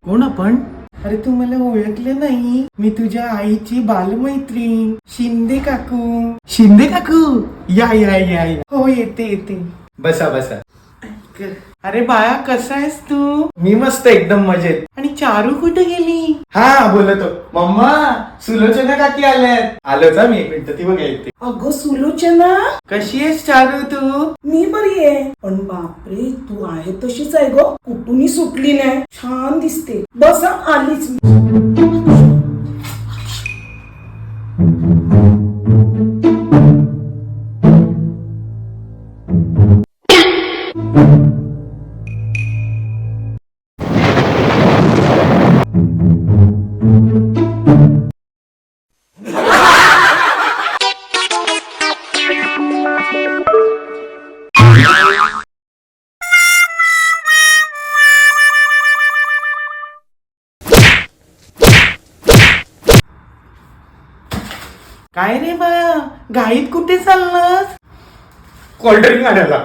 कोण आपण? अरे तू मला ओळखलं नाही. मी तुझ्या आईची बालमैत्रीण शिंदे काकू. शिंदे काकू, या या या या. हो येते येते. बसा बसा. अरे बाळा कसा आहेस तू? मी मस्त एकदम मजेत. आणि चारू कुठे गेली? हा बोलतो. मम्मा सुलोचना काकी आल्यात. आलोच मी एक मिनिट. ती बघा येते. अगं सुलोचना, कशी आहेस चारू तू? मी बरी आहे. पण बापरे, तू आहे तशीच आहे ग. कुठूनही सुटली नाही. छान दिसते. बस आलीच मी. काय रे बाळा, घाईत कुठे चाललास? कोल्ड्रिंक आणायला.